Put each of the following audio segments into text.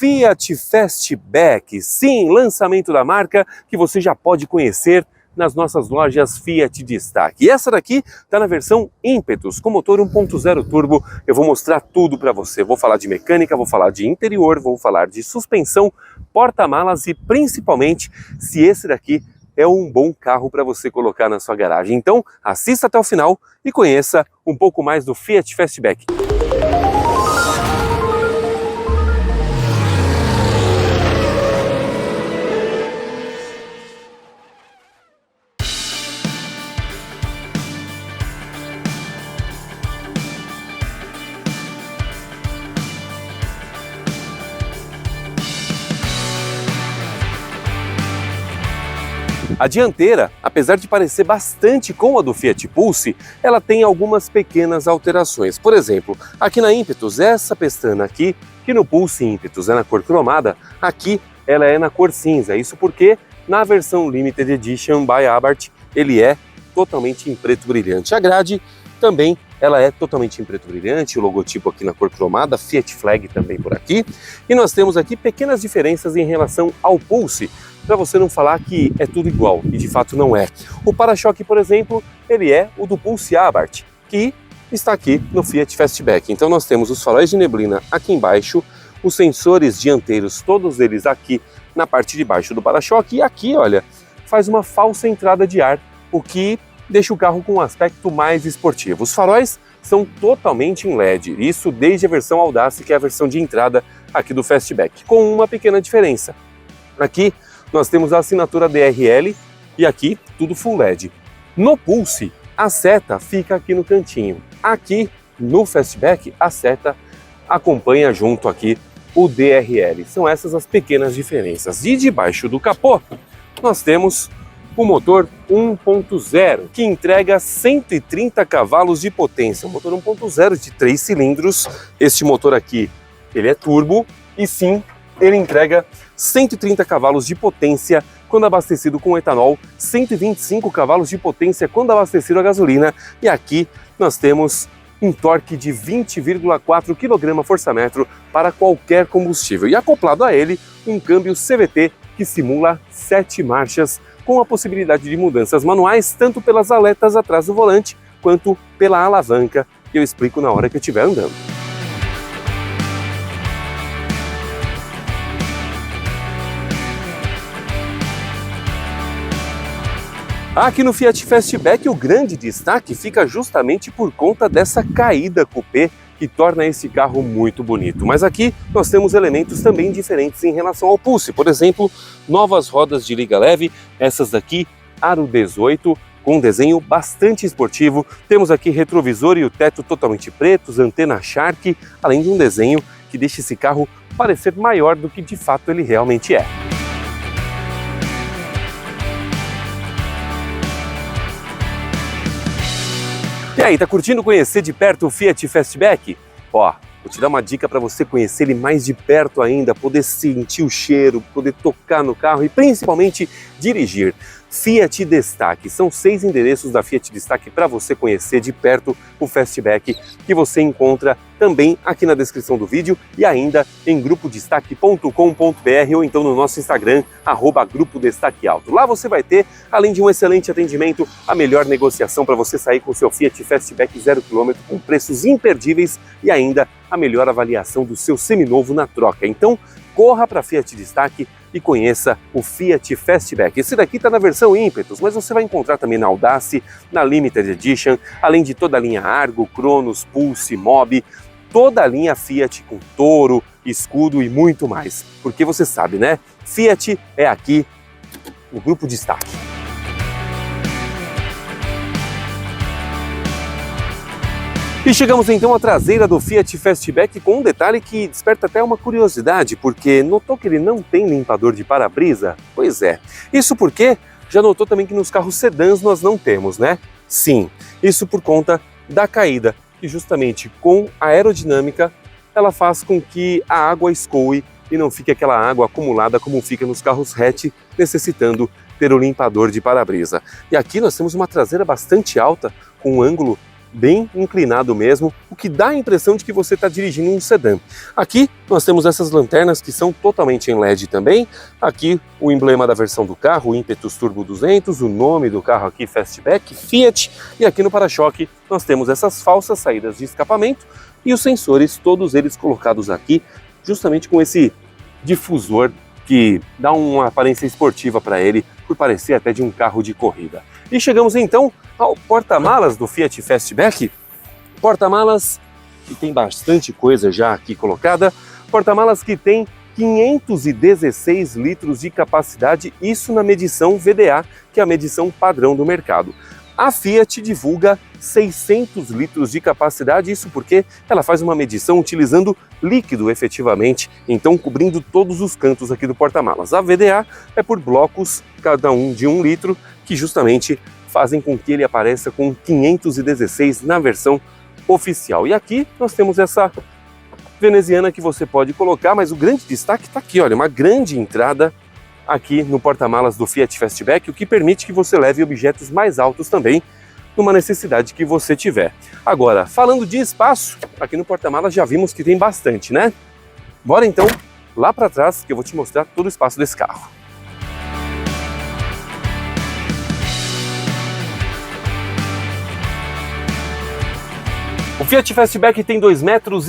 Fiat Fastback, sim, lançamento da marca que você já pode conhecer nas nossas lojas Fiat Destaque. E essa daqui está na versão Ímpetus, com motor 1.0 turbo. Eu vou mostrar tudo para você. Vou falar de mecânica, vou falar de interior, vou falar de suspensão, porta-malas e principalmente se esse daqui é um bom carro para você colocar na sua garagem. Então assista até o final e conheça um pouco mais do Fiat Fastback. A dianteira, apesar de parecer bastante com a do Fiat Pulse, ela tem algumas pequenas alterações. Por exemplo, aqui na Ímpetus, essa pestana aqui, que no Pulse Ímpetus é na cor cromada, aqui ela é na cor cinza. Isso porque na versão Limited Edition by Abarth ele é totalmente em preto brilhante. A grade também ela é totalmente em preto brilhante, o logotipo aqui na cor cromada, Fiat Flag também por aqui. E nós temos aqui pequenas diferenças em relação ao Pulse, para você não falar que é tudo igual, e de fato não é. O para-choque, por exemplo, ele é o do Pulse Abarth, que está aqui no Fiat Fastback. Então nós temos os faróis de neblina aqui embaixo, os sensores dianteiros, todos eles aqui na parte de baixo do para-choque, e aqui, olha, faz uma falsa entrada de ar, o que deixa o carro com um aspecto mais esportivo. Os faróis são totalmente em LED, isso desde a versão Audace, que é a versão de entrada aqui do Fastback, com uma pequena diferença. Aqui nós temos a assinatura DRL e aqui tudo Full LED. No Pulse, a seta fica aqui no cantinho. Aqui no Fastback, a seta acompanha junto aqui o DRL. São essas as pequenas diferenças. E debaixo do capô, nós temos o motor 1.0, que entrega 130 cavalos de potência. Um motor 1.0 de 3 cilindros. Este motor aqui, ele é turbo e sim, ele entrega 130 cavalos de potência quando abastecido com etanol, 125 cavalos de potência quando abastecido a gasolina, e aqui nós temos um torque de 20,4 kgfm para qualquer combustível, e acoplado a ele um câmbio CVT que simula 7 marchas, com a possibilidade de mudanças manuais tanto pelas aletas atrás do volante quanto pela alavanca, que eu explico na hora que eu estiver andando. Aqui no Fiat Fastback o grande destaque fica justamente por conta dessa caída coupé que torna esse carro muito bonito. Mas aqui nós temos elementos também diferentes em relação ao Pulse. Por exemplo, novas rodas de liga leve, essas daqui Aro 18, com um desenho bastante esportivo. Temos aqui retrovisor e o teto totalmente pretos, antena Shark, além de um desenho que deixa esse carro parecer maior do que de fato ele realmente é. E aí, tá curtindo conhecer de perto o Fiat Fastback? Ó, vou te dar uma dica para você conhecer ele mais de perto ainda, poder sentir o cheiro, poder tocar no carro e principalmente dirigir. Fiat Destaque, são 6 endereços da Fiat Destaque para você conhecer de perto o Fastback, que você encontra também aqui na descrição do vídeo e ainda em grupodestaque.com.br ou então no nosso Instagram, @Grupo Destaque Auto. Lá você vai ter, além de um excelente atendimento, a melhor negociação para você sair com o seu Fiat Fastback 0 km com preços imperdíveis e ainda a melhor avaliação do seu seminovo na troca. Então, corra para a Fiat Destaque e conheça o Fiat Fastback. Esse daqui está na versão Ímpetus, mas você vai encontrar também na Audace, na Limited Edition, além de toda a linha Argo, Cronos, Pulse, Mobi, toda a linha Fiat com Toro, escudo e muito mais. Porque você sabe, né? Fiat é aqui no Grupo Destaque. E chegamos então à traseira do Fiat Fastback com um detalhe que desperta até uma curiosidade, porque notou que ele não tem limpador de para-brisa? Pois é, isso porque já notou também que nos carros sedãs nós não temos, né? Sim, isso por conta da caída, que justamente com a aerodinâmica ela faz com que a água escoe e não fique aquela água acumulada como fica nos carros hatch, necessitando ter o limpador de para-brisa. E aqui nós temos uma traseira bastante alta, com um ângulo bem inclinado mesmo, o que dá a impressão de que você está dirigindo um sedã. Aqui nós temos essas lanternas que são totalmente em LED também. Aqui o emblema da versão do carro, o Impetus Turbo 200, o nome do carro aqui, Fastback, Fiat. E aqui no para-choque nós temos essas falsas saídas de escapamento e os sensores, todos eles colocados aqui, justamente com esse difusor que dá uma aparência esportiva para ele, por parecer até de um carro de corrida. E chegamos então ao porta-malas do Fiat Fastback. Porta-malas que tem bastante coisa já aqui colocada. Porta-malas que tem 516 litros de capacidade, isso na medição VDA, que é a medição padrão do mercado. A Fiat divulga 600 litros de capacidade, isso porque ela faz uma medição utilizando líquido efetivamente, então cobrindo todos os cantos aqui do porta-malas. A VDA é por blocos, cada um de 1 litro, que justamente fazem com que ele apareça com 516 na versão oficial. E aqui nós temos essa veneziana que você pode colocar, mas o grande destaque está aqui, olha, uma grande entrada aqui no porta-malas do Fiat Fastback, o que permite que você leve objetos mais altos também, numa necessidade que você tiver. Agora, falando de espaço, aqui no porta-malas já vimos que tem bastante, né? Bora então lá para trás que eu vou te mostrar todo o espaço desse carro. O Fiat Fastback tem 2,53 metros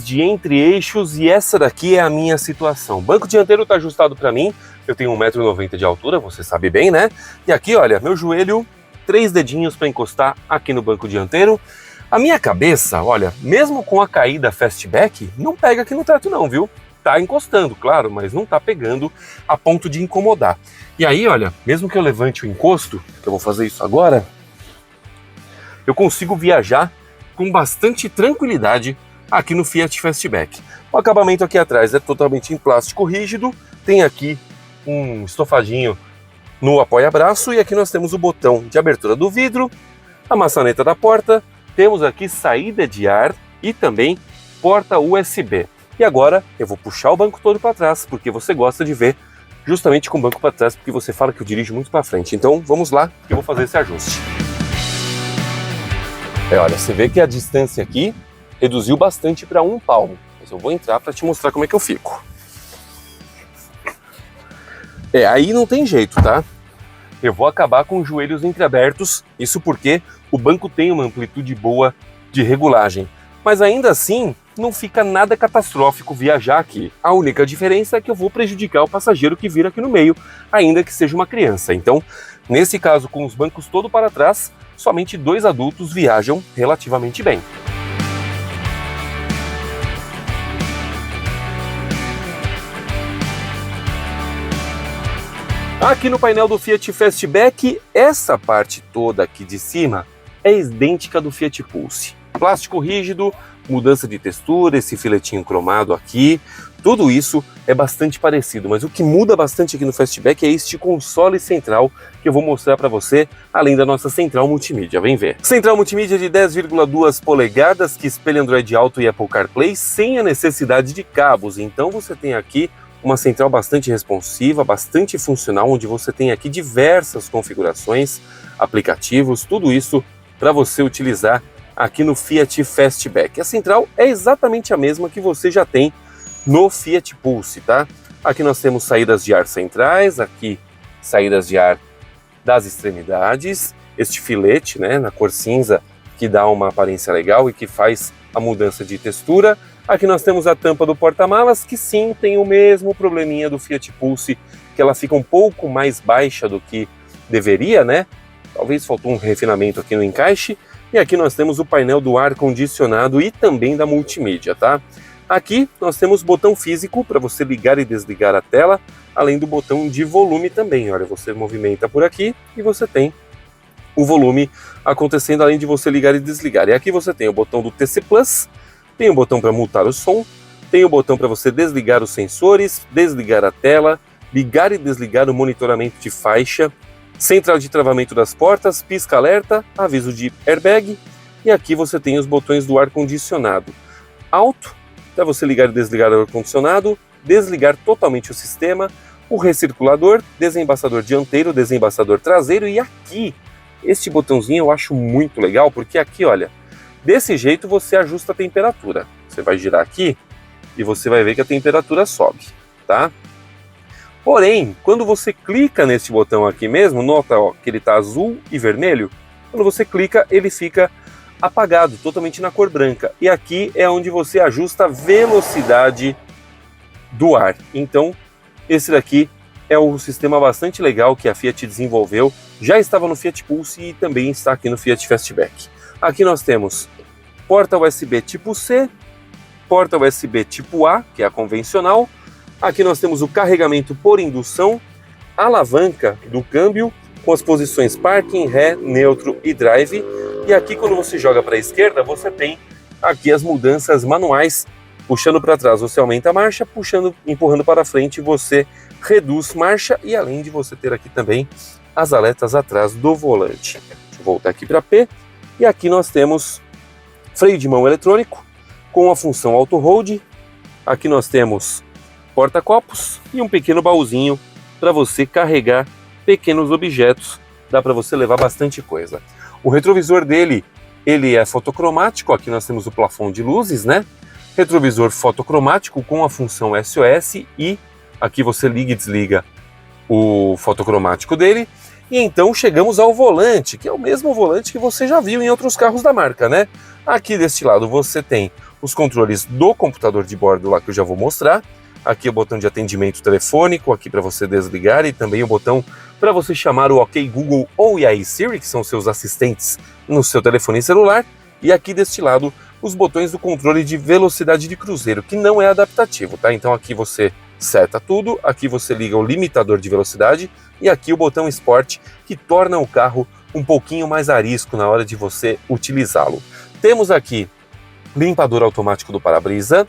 de entre-eixos e essa daqui é a minha situação. O banco dianteiro está ajustado para mim, eu tenho 1,90 m de altura, você sabe bem, né? E aqui, olha, meu joelho, 3 dedinhos para encostar aqui no banco dianteiro. A minha cabeça, olha, mesmo com a caída Fastback, não pega aqui no teto não, viu? Tá encostando, claro, mas não tá pegando a ponto de incomodar. E aí, olha, mesmo que eu levante o encosto, que eu vou fazer isso agora, eu consigo viajar com bastante tranquilidade aqui no Fiat Fastback. O acabamento aqui atrás é totalmente em plástico rígido, tem aqui um estofadinho no apoia-braço e aqui nós temos o botão de abertura do vidro, a maçaneta da porta, temos aqui saída de ar e também porta USB. E agora eu vou puxar o banco todo para trás, porque você gosta de ver justamente com o banco para trás, porque você fala que eu dirijo muito para frente. Então vamos lá que eu vou fazer esse ajuste. Olha, você vê que a distância aqui reduziu bastante para 1 palmo, mas eu vou entrar para te mostrar como é que eu fico. Aí não tem jeito, tá? Eu vou acabar com os joelhos entreabertos, isso porque o banco tem uma amplitude boa de regulagem. Mas ainda assim, não fica nada catastrófico viajar aqui. A única diferença é que eu vou prejudicar o passageiro que vir aqui no meio, ainda que seja uma criança. Então, nesse caso, com os bancos todo para trás, somente 2 adultos viajam relativamente bem. Aqui no painel do Fiat Fastback, essa parte toda aqui de cima é idêntica do Fiat Pulse. Plástico rígido, mudança de textura, esse filetinho cromado aqui, tudo isso é bastante parecido, mas o que muda bastante aqui no Fastback é este console central que eu vou mostrar para você, além da nossa central multimídia, vem ver. Central multimídia de 10,2 polegadas que espelha Android Auto e Apple CarPlay sem a necessidade de cabos, então você tem aqui uma central bastante responsiva, bastante funcional, onde você tem aqui diversas configurações, aplicativos, tudo isso para você utilizar aqui no Fiat Fastback. A central é exatamente a mesma que você já tem no Fiat Pulse, tá? Aqui nós temos saídas de ar centrais, aqui saídas de ar das extremidades, este filete, né, na cor cinza, que dá uma aparência legal e que faz a mudança de textura. Aqui nós temos a tampa do porta-malas, que sim, tem o mesmo probleminha do Fiat Pulse, que ela fica um pouco mais baixa do que deveria, né? Talvez faltou um refinamento aqui no encaixe. E aqui nós temos o painel do ar-condicionado e também da multimídia, tá? Aqui nós temos botão físico para você ligar e desligar a tela, além do botão de volume também. Olha, você movimenta por aqui e você tem o volume acontecendo além de você ligar e desligar. E aqui você tem o botão do TC Plus, tem o botão para mutar o som, tem o botão para você desligar os sensores, desligar a tela, ligar e desligar o monitoramento de faixa, central de travamento das portas, pisca-alerta, aviso de airbag, e aqui você tem os botões do ar-condicionado. Alto, para você ligar e desligar o ar-condicionado, desligar totalmente o sistema, o recirculador, desembaçador dianteiro, desembaçador traseiro, e aqui Este botãozinho eu acho muito legal, porque aqui, olha, desse jeito você ajusta a temperatura. Você vai girar aqui e você vai ver que a temperatura sobe, tá? Porém, quando você clica nesse botão aqui mesmo, nota ó, que ele está azul e vermelho, quando você clica ele fica apagado, totalmente na cor branca. E aqui é onde você ajusta a velocidade do ar. Então, esse daqui é um sistema bastante legal que a Fiat desenvolveu, já estava no Fiat Pulse e também está aqui no Fiat Fastback. Aqui nós temos porta USB tipo C, porta USB tipo A, que é a convencional. Aqui nós temos o carregamento por indução, alavanca do câmbio, com as posições parking, ré, neutro e drive. E aqui quando você joga para a esquerda, você tem aqui as mudanças manuais. Puxando para trás você aumenta a marcha, empurrando para frente você reduz marcha. E além de você ter aqui também as aletas atrás do volante. Deixa eu voltar aqui para P. E aqui nós temos freio de mão eletrônico com a função auto hold. Aqui nós temos porta-copos e um pequeno baúzinho para você carregar pequenos objetos. Dá para você levar bastante coisa. O retrovisor dele, ele é fotocromático. Aqui nós temos o plafond de luzes, né? Retrovisor fotocromático com a função SOS e aqui você liga e desliga o fotocromático dele. E então chegamos ao volante, que é o mesmo volante que você já viu em outros carros da marca, né? Aqui deste lado você tem os controles do computador de bordo lá que eu já vou mostrar. Aqui o botão de atendimento telefônico, aqui para você desligar e também o botão para você chamar o OK Google ou e aí Siri, que são seus assistentes no seu telefone celular. E aqui deste lado os botões do controle de velocidade de cruzeiro, que não é adaptativo, tá? Então aqui você seta tudo, aqui você liga o limitador de velocidade e aqui o botão Sport, que torna o carro um pouquinho mais arisco na hora de você utilizá-lo. Temos aqui limpador automático do para-brisa,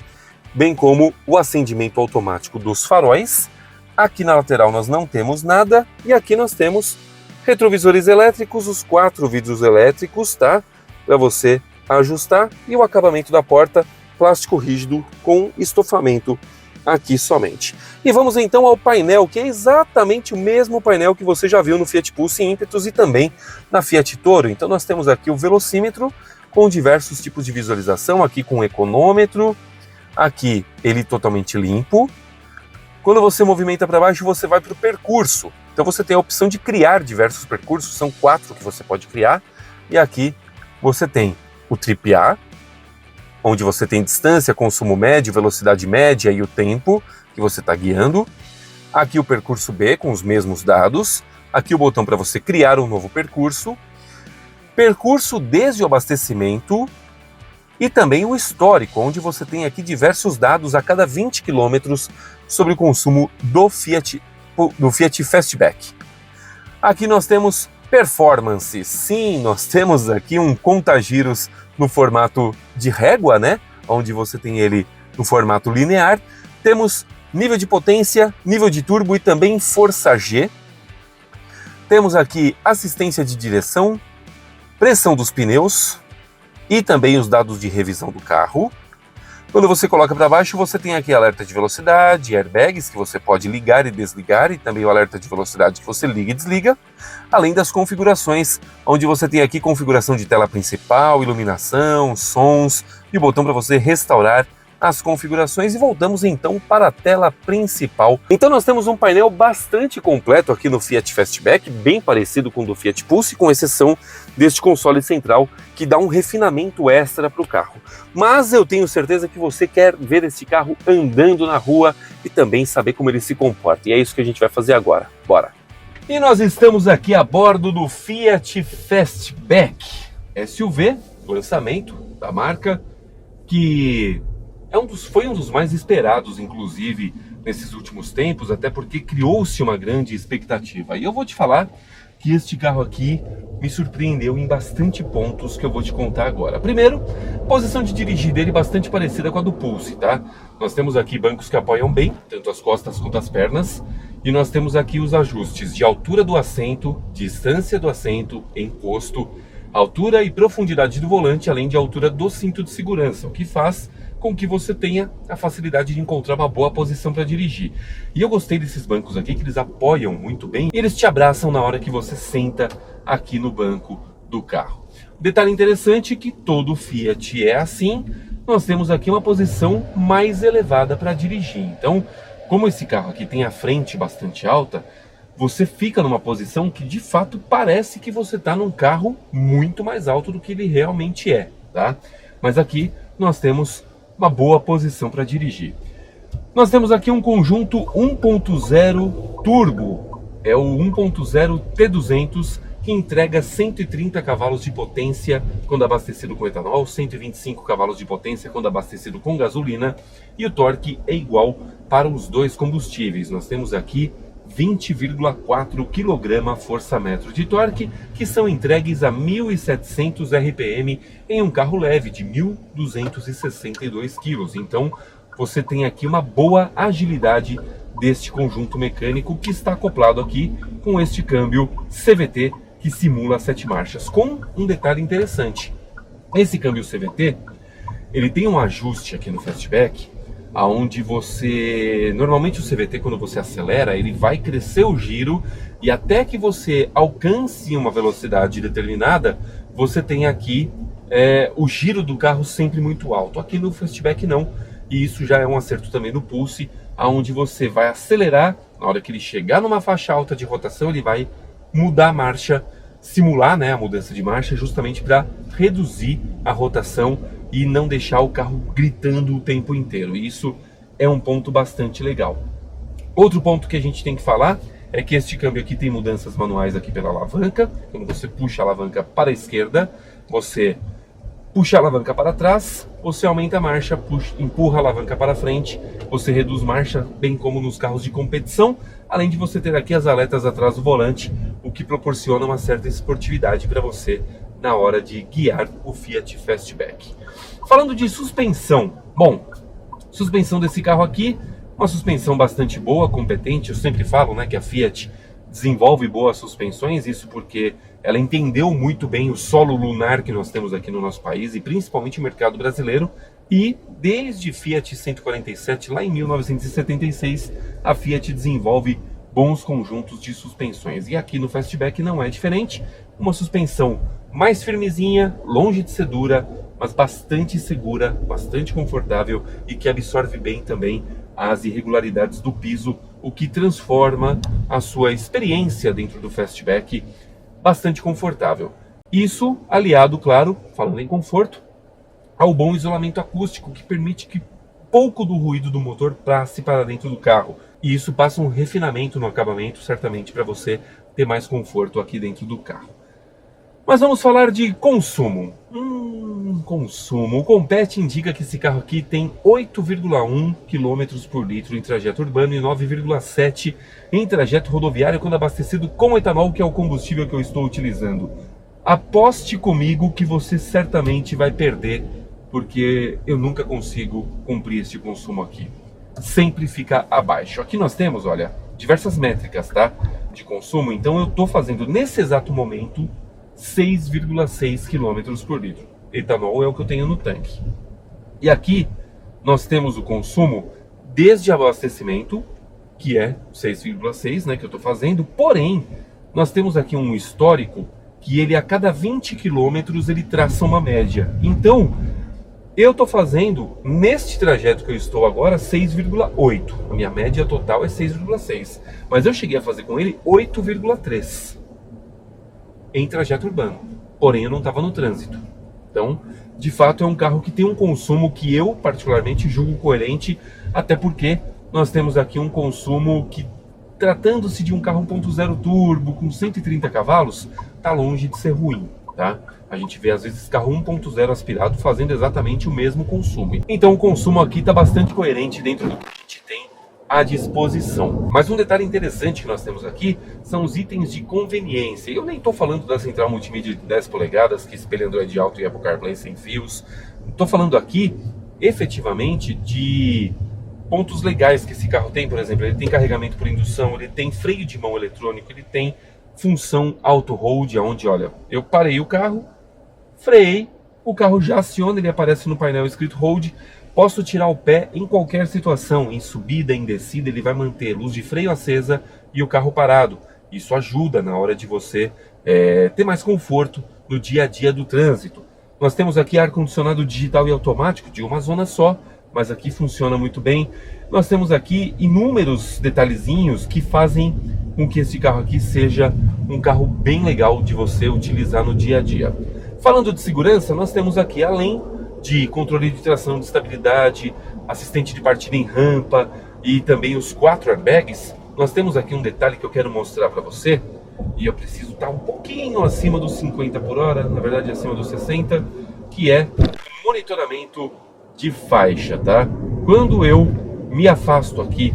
bem como o acendimento automático dos faróis. Aqui na lateral nós não temos nada e aqui nós temos retrovisores elétricos, os 4 vidros elétricos, tá? Para você ajustar e o acabamento da porta plástico rígido com estofamento aqui somente. E vamos então ao painel, que é exatamente o mesmo painel que você já viu no Fiat Pulse Impetus e também na Fiat Toro. Então nós temos aqui o velocímetro com diversos tipos de visualização, aqui com econômetro, aqui ele totalmente limpo. Quando você movimenta para baixo, você vai para o percurso. Então você tem a opção de criar diversos percursos, são 4 que você pode criar. E aqui você tem o Trip A, onde você tem distância, consumo médio, velocidade média e o tempo que você está guiando. Aqui o percurso B com os mesmos dados. Aqui o botão para você criar um novo percurso. Percurso desde o abastecimento e também o histórico, onde você tem aqui diversos dados a cada 20 km sobre o consumo do Fiat Fastback. Aqui nós temos performance. Sim, nós temos aqui um conta-giros no formato de régua, né? Onde você tem ele no formato linear. Temos nível de potência, nível de turbo e também força G. Temos aqui assistência de direção, pressão dos pneus e também os dados de revisão do carro. Quando você coloca para baixo, você tem aqui alerta de velocidade, airbags que você pode ligar e desligar e também o alerta de velocidade que você liga e desliga, além das configurações, onde você tem aqui configuração de tela principal, iluminação, sons e o botão para você restaurar as configurações. E voltamos então para a tela principal. Então nós temos um painel bastante completo aqui no Fiat Fastback, bem parecido com o do Fiat Pulse, com exceção deste console central que dá um refinamento extra para o carro. Mas eu tenho certeza que você quer ver esse carro andando na rua e também saber como ele se comporta. E é isso que a gente vai fazer agora. Bora! E nós estamos aqui a bordo do Fiat Fastback SUV, lançamento da marca, que foi um dos mais esperados, inclusive, nesses últimos tempos, até porque criou-se uma grande expectativa. E eu vou te falar que este carro aqui me surpreendeu em bastante pontos que eu vou te contar agora. Primeiro, posição de dirigir dele bastante parecida com a do Pulse, tá? Nós temos aqui bancos que apoiam bem, tanto as costas quanto as pernas, e nós temos aqui os ajustes de altura do assento, distância do assento, encosto, altura e profundidade do volante, além de altura do cinto de segurança, o que faz com que você tenha a facilidade de encontrar uma boa posição para dirigir. E eu gostei desses bancos aqui, que eles apoiam muito bem e eles te abraçam na hora que você senta aqui no banco do carro. Detalhe interessante é que todo Fiat é assim, nós temos aqui uma posição mais elevada para dirigir. Então, como esse carro aqui tem a frente bastante alta, você fica numa posição que de fato parece que você está num carro muito mais alto do que ele realmente é, tá? Mas aqui nós temos uma boa posição para dirigir. Nós temos aqui um conjunto 1.0 turbo, é o 1.0 T200, que entrega 130 cavalos de potência quando abastecido com etanol, 125 cavalos de potência quando abastecido com gasolina, e o torque é igual para os dois combustíveis. Nós temos aqui 20,4 kgfm de torque, que são entregues a 1.700 RPM em um carro leve de 1.262 kg. Então, você tem aqui uma boa agilidade deste conjunto mecânico que está acoplado aqui com este câmbio CVT que simula 7 marchas. Com um detalhe interessante, esse câmbio CVT, ele tem um ajuste aqui no Fastback, aonde você, normalmente o CVT, quando você acelera, ele vai crescer o giro e até que você alcance uma velocidade determinada, você tem aqui o giro do carro sempre muito alto. Aqui no Fastback não, e isso já é um acerto também no Pulse, aonde você vai acelerar, na hora que ele chegar numa faixa alta de rotação, ele vai mudar a marcha, simular, né, a mudança de marcha, justamente para reduzir a rotação e não deixar o carro gritando o tempo inteiro. E isso é um ponto bastante legal. Outro ponto que a gente tem que falar é que este câmbio aqui tem mudanças manuais aqui pela alavanca. Quando você puxa a alavanca para a esquerda, você puxa a alavanca para trás, você aumenta a marcha, empurra a alavanca para frente, você reduz marcha, bem como nos carros de competição, além de você ter aqui as aletas atrás do volante, o que proporciona uma certa esportividade para você na hora de guiar o Fiat Fastback. Falando de suspensão, bom, suspensão desse carro aqui, uma suspensão bastante boa, competente. Eu sempre falo, né, que a Fiat desenvolve boas suspensões, isso porque ela entendeu muito bem o solo lunar que nós temos aqui no nosso país e principalmente o mercado brasileiro. E desde Fiat 147, lá em 1976, a Fiat desenvolve bons conjuntos de suspensões. E aqui no Fastback não é diferente, uma suspensão mais firmezinha, longe de ser dura, mas bastante segura, bastante confortável e que absorve bem também as irregularidades do piso, o que transforma a sua experiência dentro do Fastback bastante confortável. Isso aliado, claro, falando em conforto, ao bom isolamento acústico, que permite que pouco do ruído do motor passe para dentro do carro. E isso passa um refinamento no acabamento, certamente, para você ter mais conforto aqui dentro do carro. Mas vamos falar de consumo. Consumo. O Compete indica que esse carro aqui tem 8,1 km por litro em trajeto urbano e 9,7 em trajeto rodoviário quando abastecido com etanol, que é o combustível que eu estou utilizando. Aposte comigo que você certamente vai perder, porque eu nunca consigo cumprir este consumo aqui. Sempre fica abaixo. Aqui nós temos, olha, diversas métricas, tá? De consumo. Então eu estou fazendo nesse exato momento 6,6 km por litro. Etanol é o que eu tenho no tanque. E aqui nós temos o consumo desde abastecimento, que é 6,6, né, que eu estou fazendo. Porém, nós temos aqui um histórico que ele a cada 20 km ele traça uma média. Então, eu estou fazendo, neste trajeto que eu estou agora, 6,8. A minha média total é 6,6. Mas eu cheguei a fazer com ele 8,3 em trajeto urbano. Porém, eu não estava no trânsito. Então, de fato, é um carro que tem um consumo que eu, particularmente, julgo coerente, até porque nós temos aqui um consumo que, tratando-se de um carro 1.0 turbo com 130 cavalos, está longe de ser ruim, tá? A gente vê, às vezes, carro 1.0 aspirado fazendo exatamente o mesmo consumo. Então, o consumo aqui está bastante coerente dentro do que a gente tem à disposição. Mas um detalhe interessante que nós temos aqui são os itens de conveniência. Eu nem estou falando da central multimídia de 10 polegadas, que espelha Android Auto e Apple CarPlay sem fios. Estou falando aqui, efetivamente, de pontos legais que esse carro tem. Por exemplo, ele tem carregamento por indução, ele tem freio de mão eletrônico, ele tem função auto-hold, onde, olha, eu parei o carro, freiei, o carro já aciona, ele aparece no painel escrito hold, Posso tirar o pé em qualquer situação, em subida, em descida, ele vai manter luz de freio acesa e o carro parado. Isso ajuda na hora de você ter mais conforto no dia a dia do trânsito. Nós temos aqui ar-condicionado digital e automático de uma zona só, mas aqui funciona muito bem. Nós temos aqui inúmeros detalhezinhos que fazem com que esse carro aqui seja um carro bem legal de você utilizar no dia a dia. Falando de segurança, nós temos aqui, além de controle de tração, de estabilidade, assistente de partida em rampa e também os 4 airbags, nós temos aqui um detalhe que eu quero mostrar para você, e eu preciso estar um pouquinho acima dos 50 por hora, na verdade acima dos 60, que é o monitoramento de faixa, tá? Quando eu me afasto aqui,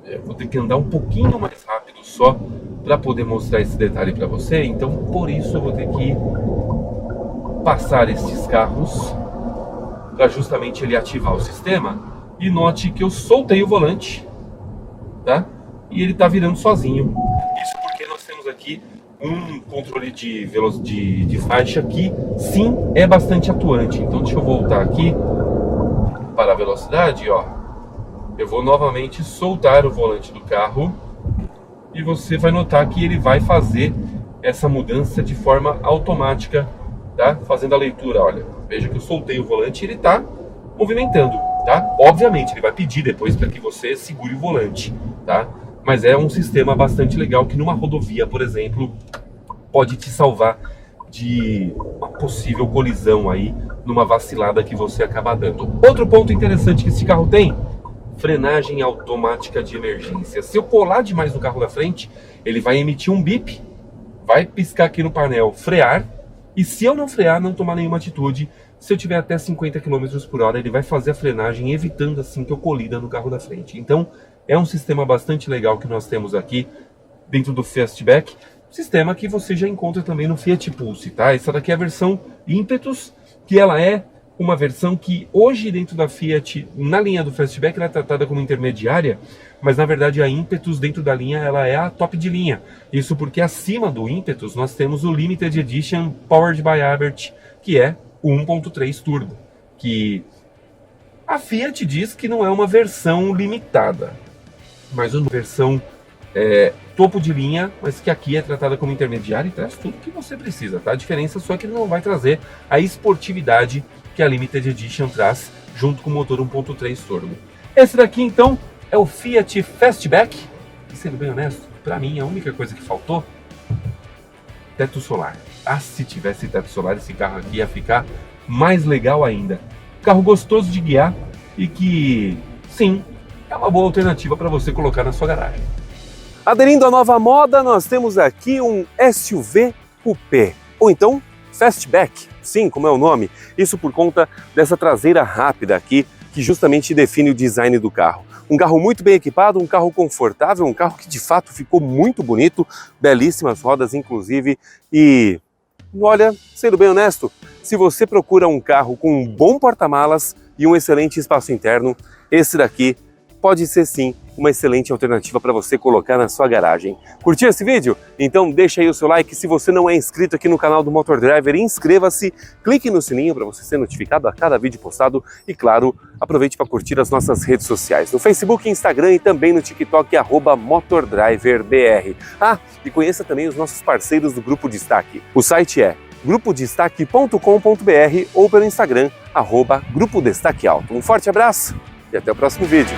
eu vou ter que andar um pouquinho mais rápido só para poder mostrar esse detalhe para você, então por isso eu vou ter que passar estes carros para justamente ele ativar o sistema. E note que eu soltei o volante, tá? E ele está virando sozinho. Isso porque nós temos aqui um controle de faixa que sim é bastante atuante. Então deixa eu voltar aqui para a velocidade, ó. Eu vou novamente soltar o volante do carro e você vai notar que ele vai fazer essa mudança de forma automática, tá? Fazendo a leitura, olha. Veja que eu soltei o volante e ele está movimentando, tá? Obviamente ele vai pedir depois para que você segure o volante, tá? Mas é um sistema bastante legal que numa rodovia, por exemplo, pode te salvar de uma possível colisão aí, numa vacilada que você acaba dando. Outro ponto interessante que esse carro tem: frenagem automática de emergência. Se eu colar demais no carro da frente, ele vai emitir um bip, vai piscar aqui no painel frear, e se eu não frear, não tomar nenhuma atitude, se eu tiver até 50 km por hora, ele vai fazer a frenagem, evitando assim que eu colida no carro da frente. Então, é um sistema bastante legal que nós temos aqui dentro do Fastback, sistema que você já encontra também no Fiat Pulse, tá? Essa daqui é a versão Impetus, que ela é uma versão que hoje dentro da Fiat, na linha do Fastback, ela é tratada como intermediária, mas na verdade a Impetus dentro da linha, ela é a top de linha. Isso porque acima do Impetus nós temos o Limited Edition Powered by Albert, que é o 1.3 Turbo, que a Fiat diz que não é uma versão limitada, mas uma versão topo de linha, mas que aqui é tratada como intermediária e traz tudo que você precisa, tá? A diferença só é que ele não vai trazer a esportividade que a Limited Edition traz, junto com o motor 1.3 Turbo. Esse daqui, então, é o Fiat Fastback. E sendo bem honesto, para mim, a única coisa que faltou, teto solar. Ah, se tivesse teto solar, esse carro aqui ia ficar mais legal ainda. Carro gostoso de guiar e que, sim, é uma boa alternativa para você colocar na sua garagem. Aderindo à nova moda, nós temos aqui um SUV Coupé, ou então Fastback, sim, como é o nome, isso por conta dessa traseira rápida aqui, que justamente define o design do carro. Um carro muito bem equipado, um carro confortável, um carro que de fato ficou muito bonito, belíssimas rodas inclusive, e olha, sendo bem honesto, se você procura um carro com um bom porta-malas e um excelente espaço interno, esse daqui pode ser sim uma excelente alternativa para você colocar na sua garagem. Curtiu esse vídeo? Então deixa aí o seu like. Se você não é inscrito aqui no canal do Motor Driver, inscreva-se, clique no sininho para você ser notificado a cada vídeo postado e, claro, aproveite para curtir as nossas redes sociais, no Facebook, Instagram e também no TikTok, @MotorDriverBR. Ah, e conheça também os nossos parceiros do Grupo Destaque. O site é grupodestaque.com.br ou pelo Instagram, @Grupo Destaque Alto. Um forte abraço e até o próximo vídeo.